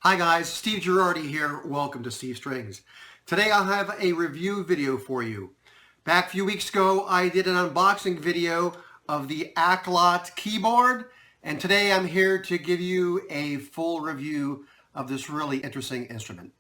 Hi guys, Steve Girardi here. Welcome to Steve Strings. Today I'll have a review video for you. Back a few weeks ago I did an unboxing video of the Aklot keyboard, and today I'm here to give you a full review of this really interesting instrument.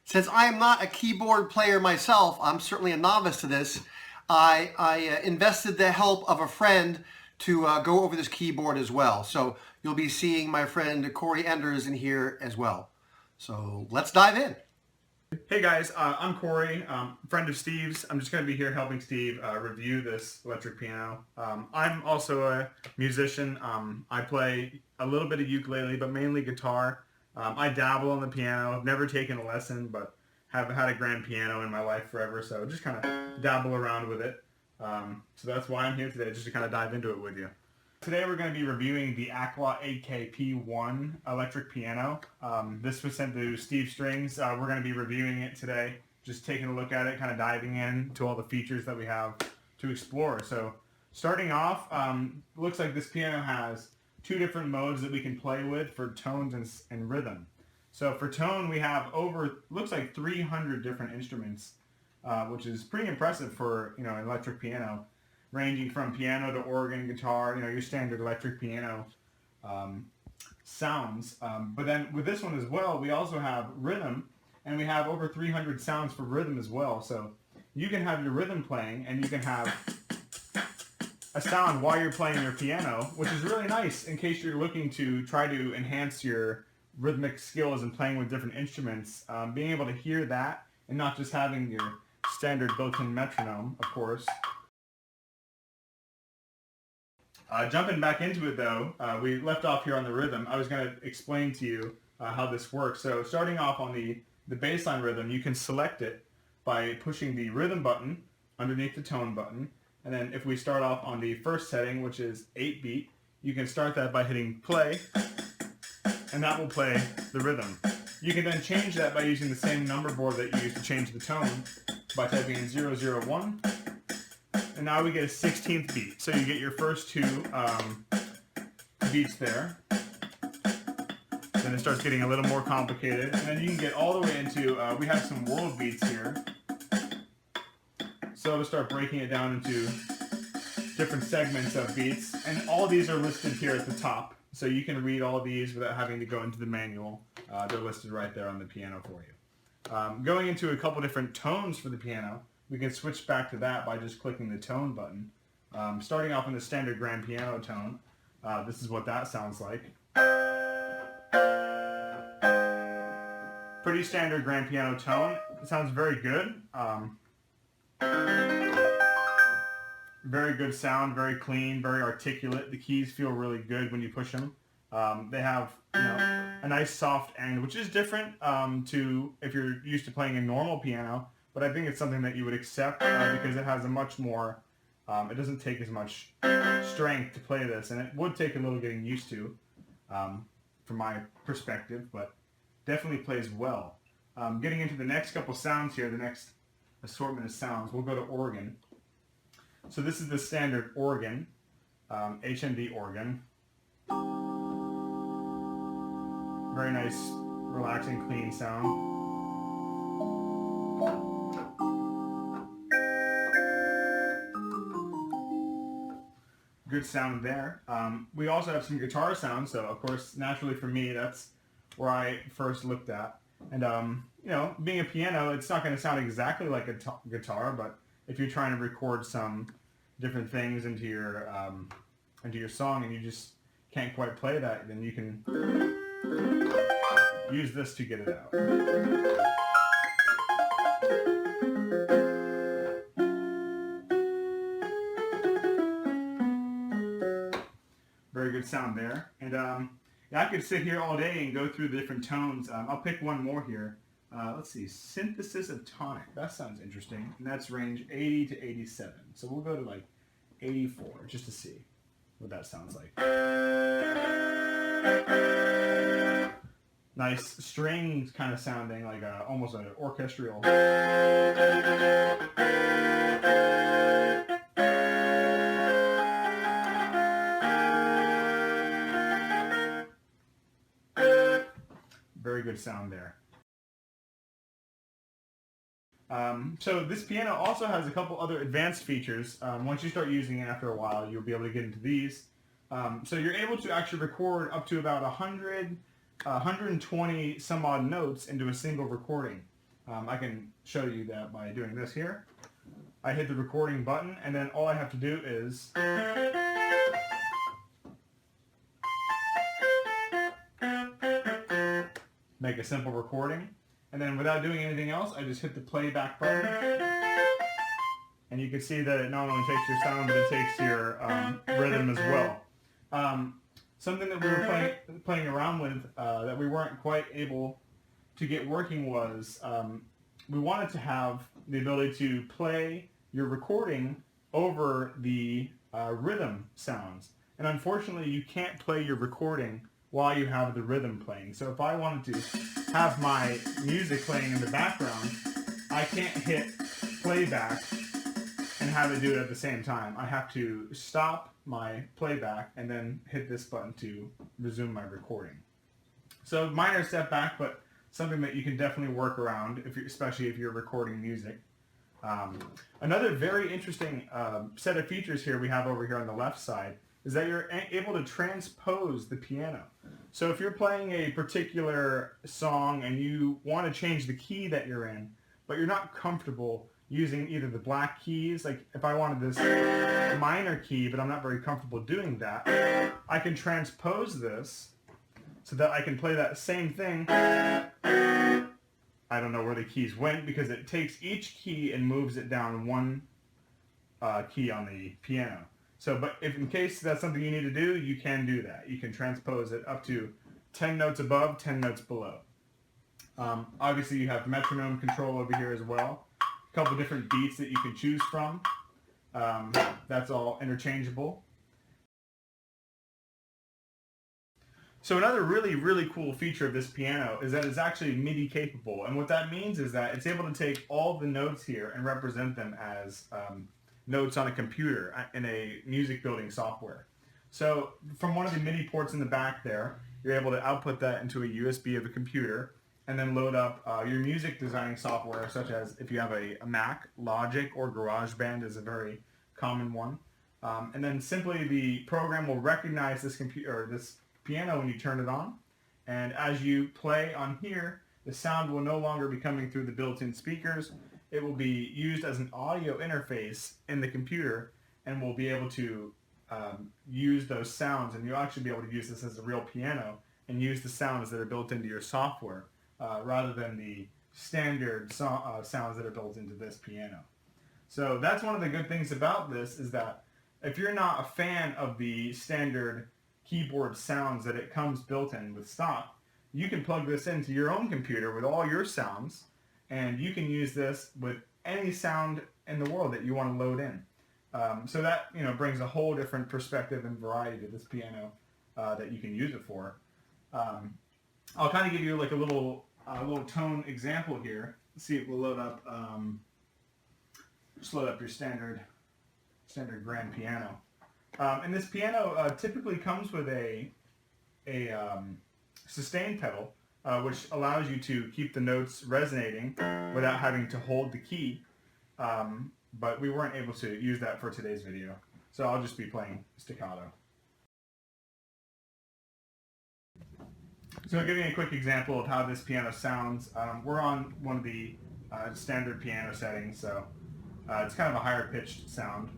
Since I am not a keyboard player myself, I'm certainly a novice to this, I invested the help of a friend to go over this keyboard as well. So you'll be seeing my friend Corey Enders in here as well. So let's dive in. Hey guys, I'm Corey, friend of Steve's. I'm just going to be here helping Steve review this electric piano. I'm also a musician. I play a little bit of ukulele, but mainly guitar. I dabble on the piano. I've never taken a lesson, but have had a grand piano in my life forever, so just kind of dabble around with it. So that's why I'm here today, just to kind of dive into it with you. Today we're going to be reviewing the Aklot AKP-1 electric piano. This was sent to Steve Strings. We're going to be reviewing it today, just taking a look at it, kind of diving in to all the features that we have to explore. So starting off, looks like this piano has two different modes that we can play with for tones and rhythm. So for tone, we have looks like 300 different instruments, which is pretty impressive for an electric piano, ranging from piano to organ, guitar, your standard electric piano sounds. But then with this one as well, we also have rhythm, and we have over 300 sounds for rhythm as well. So you can have your rhythm playing, and you can have a sound while you're playing your piano, which is really nice in case you're looking to try to enhance your rhythmic skills and playing with different instruments. Being able to hear that and not just having your standard built-in metronome, of course. Jumping back into it though, we left off here on the rhythm. I was going to explain to you how this works. So starting off on the baseline rhythm, you can select it by pushing the rhythm button underneath the tone button. And then if we start off on the first setting, which is 8-beat, you can start that by hitting play, and that will play the rhythm. You can then change that by using the same number board that you used to change the tone by typing in 001. And now we get a 16th beat. So you get your first two beats there. Then it starts getting a little more complicated. And then you can get all the way into, we have some world beats here. So to start breaking it down into different segments of beats. And all these are listed here at the top. So you can read all these without having to go into the manual. They're listed right there on the piano for you. Going into a couple different tones for the piano, we can switch back to that by just clicking the tone button. Starting off in the standard grand piano tone, this is what that sounds like. Pretty standard grand piano tone. It sounds very good. Very good sound, very clean, very articulate. The keys feel really good when you push them. They have a nice soft end, which is different to if you're used to playing a normal piano. But I think it's something that you would accept because it has a much more, it doesn't take as much strength to play this, and it would take a little getting used to from my perspective, but definitely plays well. Getting into the next couple sounds here, the next assortment of sounds, we'll go to organ. So this is the standard organ, HMD organ. Very nice, relaxing, clean sound. Good sound there. We also have some guitar sounds, so of course, naturally for me, that's where I first looked at. And being a piano, it's not going to sound exactly like a guitar, but if you're trying to record some different things into your song and you just can't quite play that, then you can use this to get it out. Very good sound there. And I could sit here all day and go through the different tones. I'll pick one more here. Let's see, synthesis of tonic. That sounds interesting. And that's range 80 to 87. So we'll go to like 84 just to see what that sounds like. Nice strings kind of sounding like almost an orchestral. very good sound there. So this piano also has a couple other advanced features. Once you start using it after a while, you'll be able to get into these. So you're able to actually record up to about 120 some odd notes into a single recording. I can show you that by doing this here. I hit the recording button, and then all I have to do is make a simple recording. And then without doing anything else, I just hit the playback button. And you can see that it not only takes your sound, but it takes your rhythm as well. Something that we were playing around with that we weren't quite able to get working was we wanted to have the ability to play your recording over the rhythm sounds. And unfortunately, you can't play your recording while you have the rhythm playing. So if I wanted to have my music playing in the background, I can't hit playback and have it do it at the same time. I have to stop my playback and then hit this button to resume my recording. So minor step back, but something that you can definitely work around, especially if you're recording music. Another very interesting set of features here we have over here on the left side is that you're able to transpose the piano. So if you're playing a particular song and you want to change the key that you're in, but you're not comfortable using either the black keys, like if I wanted this minor key, but I'm not very comfortable doing that, I can transpose this so that I can play that same thing. I don't know where the keys went because it takes each key and moves it down one key on the piano. So, but if in case that's something you need to do, you can do that. You can transpose it up to 10 notes above, 10 notes below. Obviously, you have metronome control over here as well. A couple different beats that you can choose from. That's all interchangeable. So another really, really cool feature of this piano is that it's actually MIDI capable. And what that means is that it's able to take all the notes here and represent them as notes on a computer in a music building software. So from one of the MIDI ports in the back there, you're able to output that into a USB of a computer and then load up your music designing software, such as if you have a Mac, Logic, or GarageBand is a very common one. And then simply the program will recognize this computer or this piano when you turn it on, and as you play on here, the sound will no longer be coming through the built-in speakers. It will be used as an audio interface in the computer, and we'll be able to use those sounds, and you'll actually be able to use this as a real piano and use the sounds that are built into your software rather than the standard sounds that are built into this piano. So that's one of the good things about this, is that if you're not a fan of the standard keyboard sounds that it comes built in with stock, you can plug this into your own computer with all your sounds, and you can use this with any sound in the world that you want to load in. So that brings a whole different perspective and variety to this piano that you can use it for. I'll kind of give you like a little tone example here. Let's see if we'll load up. Just load up your standard grand piano. And this piano typically comes with a sustain pedal, which allows you to keep the notes resonating without having to hold the key. But we weren't able to use that for today's video, so I'll just be playing staccato. So I'll give you a quick example of how this piano sounds. We're on one of the standard piano settings, so it's kind of a higher pitched sound.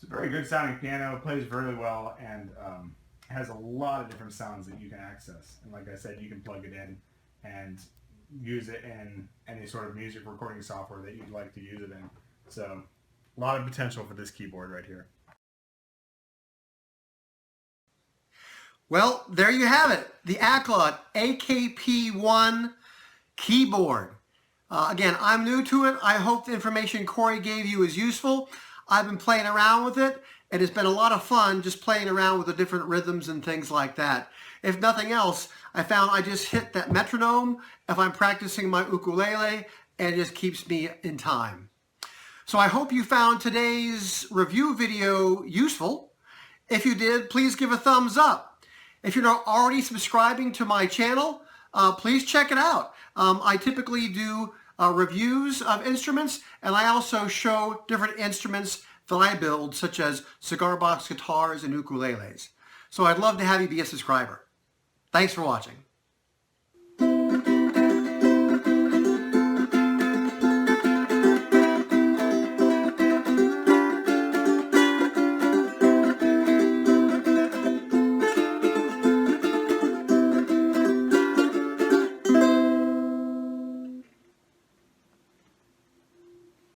Very good sounding piano, plays really well, and has a lot of different sounds that you can access. And like I said, you can plug it in and use it in any sort of music recording software that you'd like to use it in. So a lot of potential for this keyboard right here. Well, there you have it. The Aklot AKP-1 Keyboard. Again, I'm new to it. I hope the information Corey gave you is useful. I've been playing around with it, and it's been a lot of fun just playing around with the different rhythms and things like that. If nothing else, I found I just hit that metronome if I'm practicing my ukulele, and it just keeps me in time. So I hope you found today's review video useful. If you did, please give a thumbs up. If you're not already subscribing to my channel, please check it out. I typically do reviews of instruments, and I also show different instruments that I build, such as cigar box guitars and ukuleles. So I'd love to have you be a subscriber. Thanks for watching.